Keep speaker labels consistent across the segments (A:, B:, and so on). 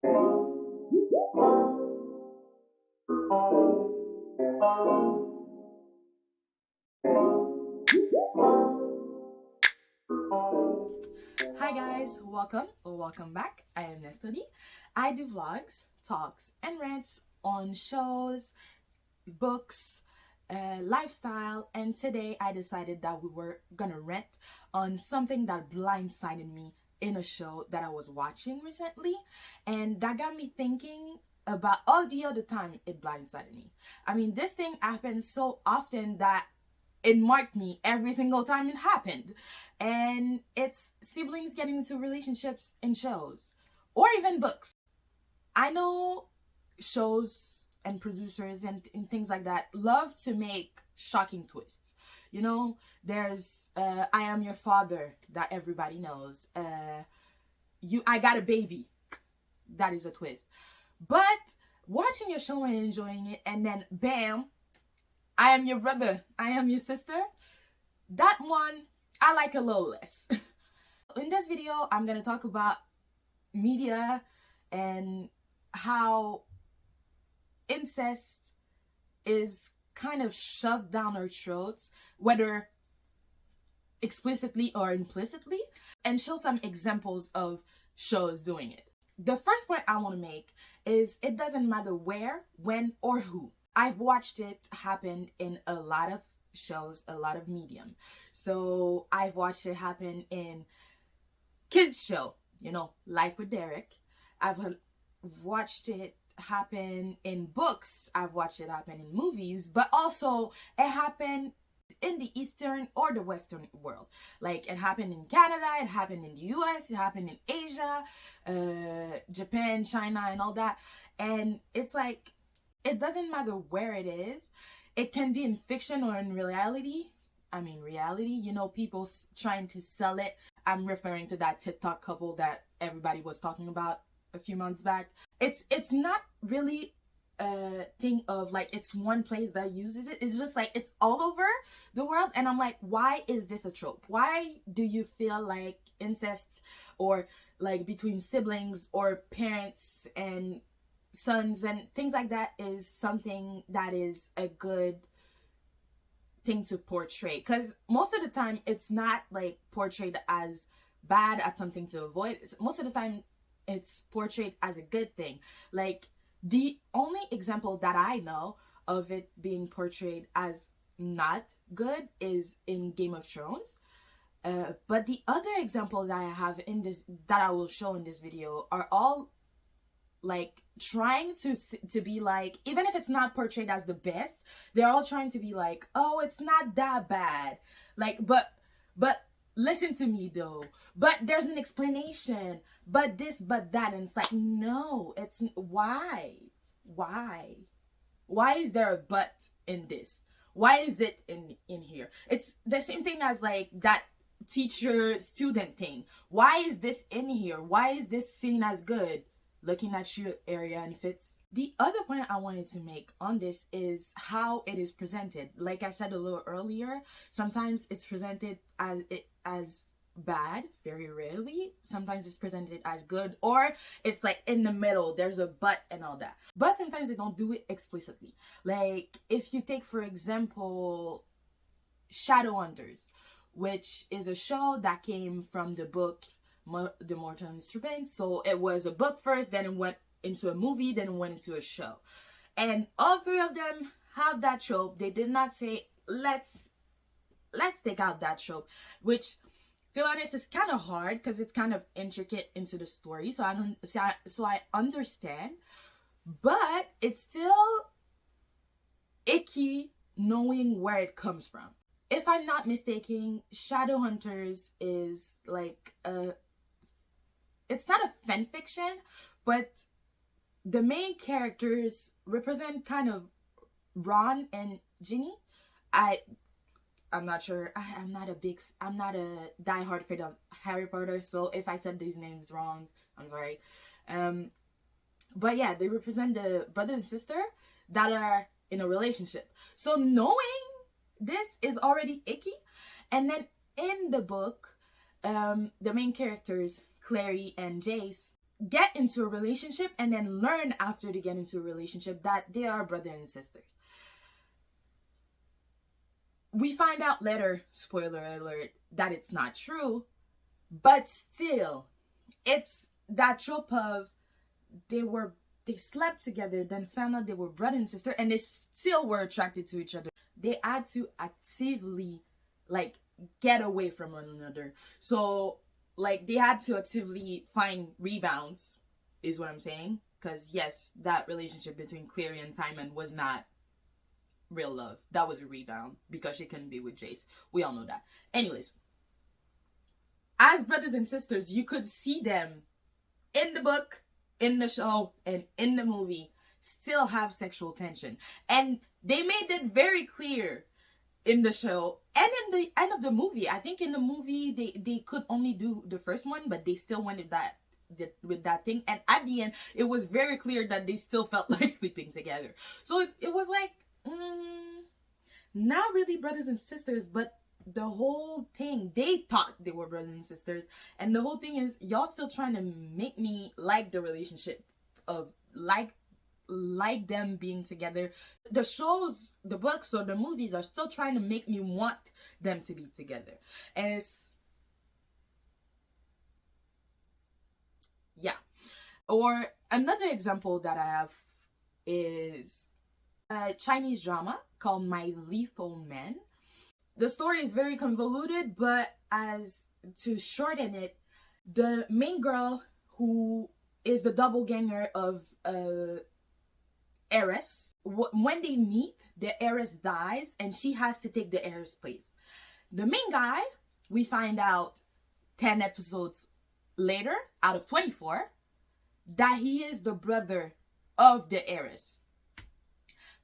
A: Hi guys, welcome or welcome back. I am Nestledy. I do vlogs, talks, and rants on shows, books, lifestyle, and today I decided that we were gonna rant on something that blindsided me in a show that I was watching recently, and that got me thinking about all the other time it blindsided me. I mean, this thing happens so often that it marked me every single time it happened. And it's siblings getting into relationships in shows or even books. I know shows and producers and things like that love to make shocking twists. You know, there's I Am Your Father that everybody knows. I Got a Baby. That is a twist. But watching your show and enjoying it, and then bam, I am your brother, I am your sister. That one, I like a little less. In this video, I'm going to talk about media and how incest is kind of shoved down our throats, whether explicitly or implicitly, and show some examples of shows doing it. The first point I want to make is it doesn't matter where, when, or who. I've watched it happen in a lot of shows, a lot of medium. So I've watched it happen in kids show, you know, Life with Derek. I've watched it happen in books. I've watched it happen in movies, but also it happened in the Eastern or the Western world. Like it happened in Canada, it happened in the US, it happened in Asia, Japan, China, and all that. And it's like, it doesn't matter where it is. It can be in fiction or in reality. I mean, reality, you know, people trying to sell it. I'm referring to that TikTok couple that everybody was talking about a few months back. It's not really a thing of like, it's one place that uses it. It's just like, it's all over the world. And I'm like, why is this a trope? Why do you feel like incest or like between siblings or parents and sons and things like that is something that is a good thing to portray? Because most of the time it's not like portrayed as bad, as something to avoid. Most of the time it's portrayed as a good thing. Like the only example that I know of it being portrayed as not good is in Game of Thrones. But the other example that I have in this, that I will show in this video, are all like trying to be like, even if it's not portrayed as the best, they're all trying to be like, oh, it's not that bad. Like, but listen to me though, but there's an explanation, but this, but that. And it's like, no, it's why is there a but in this? Why is it in here? It's the same thing as like that teacher student thing. Why is this in here? Why is this seen as good? Looking at your area and fits. The other point I wanted to make on this is how it is presented. Like I said a little earlier, sometimes it's presented as bad, very rarely. Sometimes it's presented as good, or it's like in the middle, there's a but and all that. But sometimes they don't do it explicitly. Like if you take, for example, Shadowhunters, which is a show that came from the book The Mortal Instruments. So it was a book first, then it went into a movie, then it went into a show. And all three of them have that trope. They did not say, let's take out that trope, which, to be honest, is kind of hard because it's kind of intricate into the story. So I understand, but it's still icky knowing where it comes from. If I'm not mistaken, Shadowhunters is like it's not a fan fiction, but the main characters represent kind of Ron and Ginny. I'm not sure. I'm not a diehard fan of Harry Potter, so if I said these names wrong, I'm sorry. But yeah, they represent the brother and sister that are in a relationship. So knowing this is already icky. And then in the book, the main characters, Clary and Jace, get into a relationship and then learn after they get into a relationship that they are brother and sister. We find out later, spoiler alert, that it's not true, but still, it's that trope of they slept together, then found out they were brother and sister, and they still were attracted to each other. They had to actively like get away from one another. So like they had to actively find rebounds, is what I'm saying. Because yes, that relationship between Clary and Simon was not real love. That was a rebound because she couldn't be with Jace. We all know that. Anyways, as brothers and sisters, you could see them in the book, in the show, and in the movie still have sexual tension. And they made it very clear in the show and in the end of the movie. I think in the movie they could only do the first one, but they still went with that thing. And at the end, it was very clear that they still felt like sleeping together. So it was like, not really brothers and sisters, but the whole thing, they thought they were brothers and sisters. And the whole thing is, y'all still trying to make me like the relationship of like them being together. The shows, the books, or the movies are still trying to make me want them to be together. And it's, yeah. Or another example that I have is a Chinese drama called My Lethal Man. The story is very convoluted, but as to shorten it, the main girl, who is the doppelganger of heiress, when they meet, the heiress dies and she has to take the heiress place. The main guy, we find out 10 episodes later out of 24 that he is the brother of the heiress,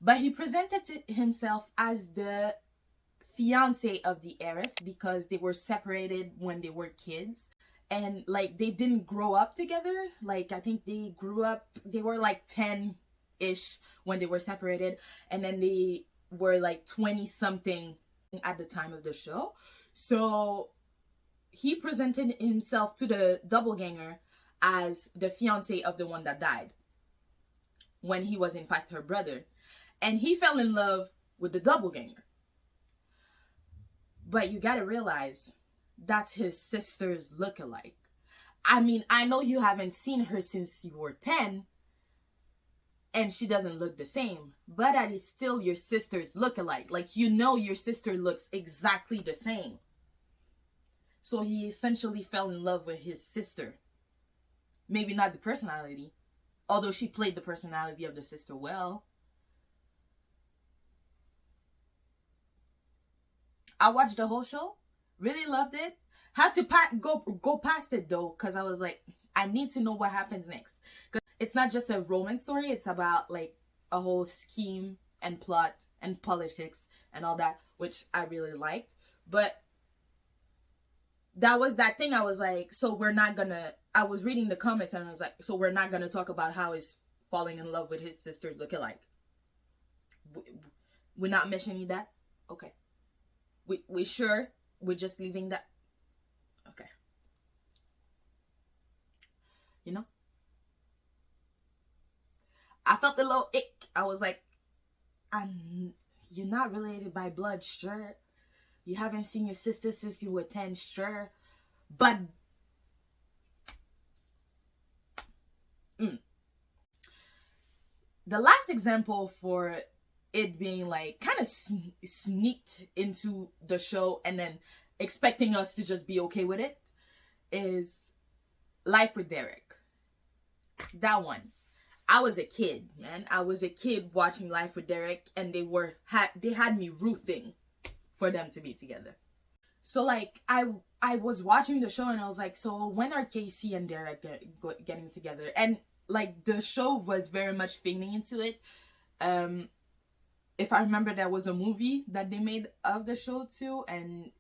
A: but he presented to himself as the fiance of the heiress because they were separated when they were kids, and like they didn't grow up together. Like I think they were like 10-ish when they were separated, and then they were like 20 something at the time of the show. So he presented himself to the doppelganger as the fiance of the one that died, when he was in fact her brother. And he fell in love with the doppelganger. But you gotta realize, that's his sister's lookalike. I mean, I know you haven't seen her since you were 10, and she doesn't look the same, but that is still your sister's lookalike. Like, you know your sister looks exactly the same. So he essentially fell in love with his sister. Maybe not the personality, although she played the personality of the sister well. I watched the whole show, really loved it. Had to go past it though, because I was like, I need to know what happens next. Because it's not just a romance story, it's about like a whole scheme and plot and politics and all that, which I really liked. But that was that thing. I was like, so we're not gonna, I was reading the comments and I was like, so we're not gonna talk about how he's falling in love with his sister's lookalike. We're not mentioning that? Okay. We sure? We're just leaving that? Okay. You know? I felt a little ick. I was like, you're not related by blood, sure. You haven't seen your sister since you were 10, sure. But the last example for it being like kind of sneaked into the show and then expecting us to just be okay with it is Life with Derek. That one. I was a kid, man. I was a kid watching Life with Derek, and they had me rooting for them to be together. So like I was watching the show and I was like, so when are Casey and Derek getting together? And like the show was very much feeding into it. If I remember, there was a movie that they made of the show too, and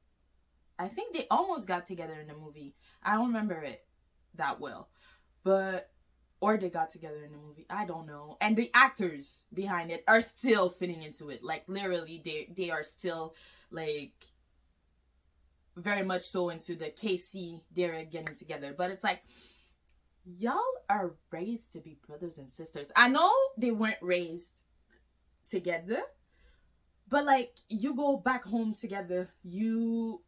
A: I think they almost got together in the movie. I don't remember it that well, or they got together in the movie. I don't know. And the actors behind it are still fitting into it. Like literally, they are still like very much so into the Casey Derek getting together. But it's like, y'all are raised to be brothers and sisters. I know they weren't raised together, but like you go back home together, you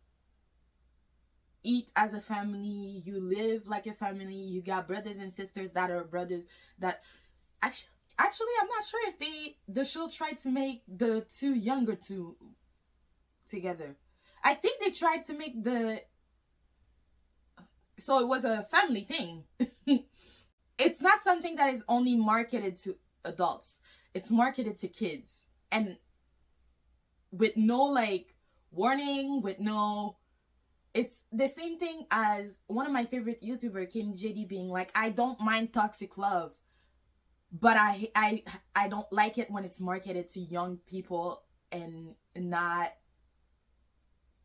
A: eat as a family, you live like a family, you got brothers and sisters that are brothers that actually I'm not sure if the show tried to make the two younger two together. I think they tried to make the so it was a family thing. It's not something that is only marketed to adults. It's marketed to kids. And with no like warning, with no it's the same thing as one of my favorite YouTuber, Kim JD, being like, I don't mind toxic love, but I don't like it when it's marketed to young people and not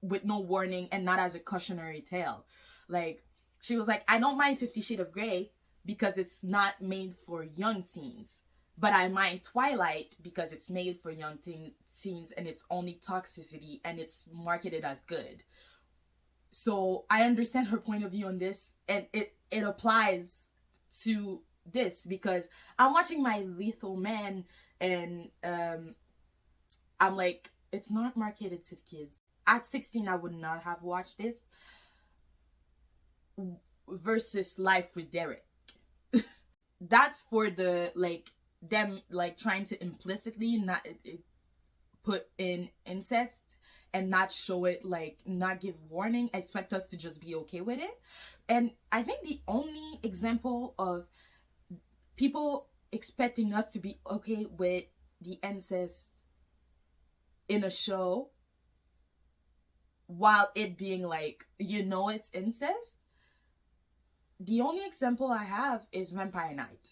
A: with no warning and not as a cautionary tale. Like she was like, I don't mind 50 Shades of Grey because it's not made for young teens, but I mind Twilight because it's made for young teens and it's only toxicity and it's marketed as good. So I understand her point of view on this, and it applies to this because I'm watching My Lethal Man and I'm like, it's not marketed to kids. At 16, I would not have watched this. Versus Life with Derek. That's for the like them like trying to implicitly not put in incest and not show it, like not give warning, expect us to just be okay with it. And I think the only example of people expecting us to be okay with the incest in a show while it being like, you know, it's incest, the only example I have is Vampire Night.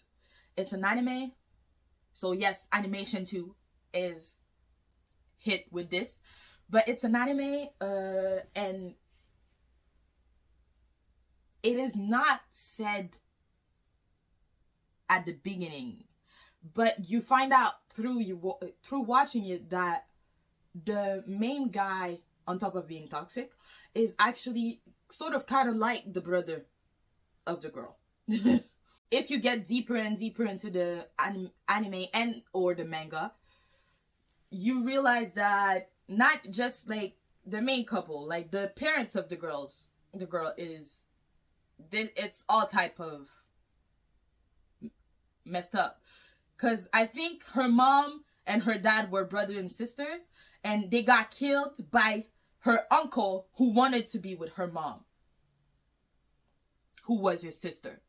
A: It's an anime, so yes, animation too is hit with this, but it's an anime and it is not said at the beginning, but you find out through watching it that the main guy, on top of being toxic, is actually sort of kind of like the brother of the girl. If you get deeper and deeper into the anime and or the manga, you realize that not just like the main couple, like the parents of the girl is, it's all type of messed up. Because I think her mom and her dad were brother and sister, and they got killed by her uncle who wanted to be with her mom, who was his sister.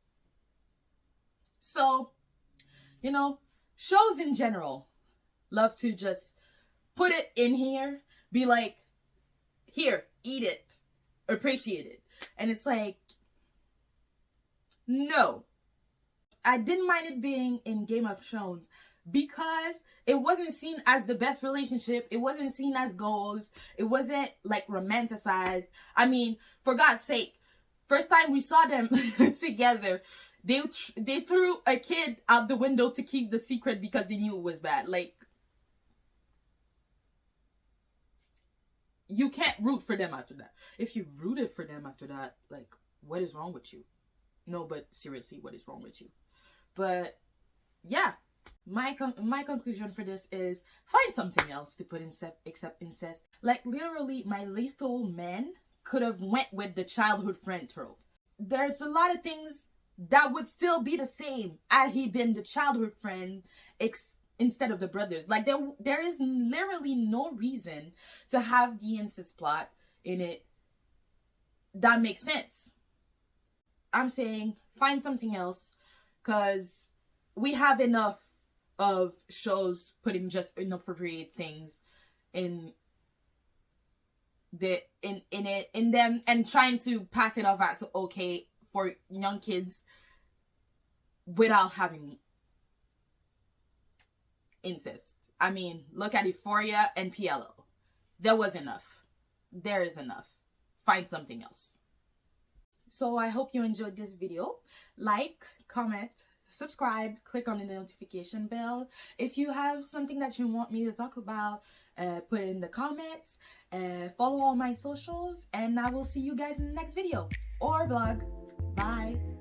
A: So, you know, shows in general love to just put it in here, be like, here, eat it, appreciate it. And it's like, no. I didn't mind it being in Game of Thrones because it wasn't seen as the best relationship. It wasn't seen as goals. It wasn't like romanticized. I mean, for God's sake, first time we saw them together, they threw a kid out the window to keep the secret because they knew it was bad. Like, you can't root for them after that. If you rooted for them after that, like, what is wrong with you? No, but seriously, what is wrong with you? But yeah, my conclusion for this is find something else to put in except incest. Like, literally, My Lethal Man could have went with the childhood friend trope. There's a lot of things that would still be the same had he been the childhood friend instead of the brothers. Like, there is literally no reason to have the incest plot in it that makes sense. I'm saying find something else, because we have enough of shows putting just inappropriate things in them and trying to pass it off as okay for young kids without having incest. I mean, look at Euphoria and PLO. There was enough. There is enough. Find something else. So I hope you enjoyed this video. Like, comment, subscribe, click on the notification bell. If you have something that you want me to talk about, put it in the comments. Follow all my socials, and I will see you guys in the next video or vlog. Bye.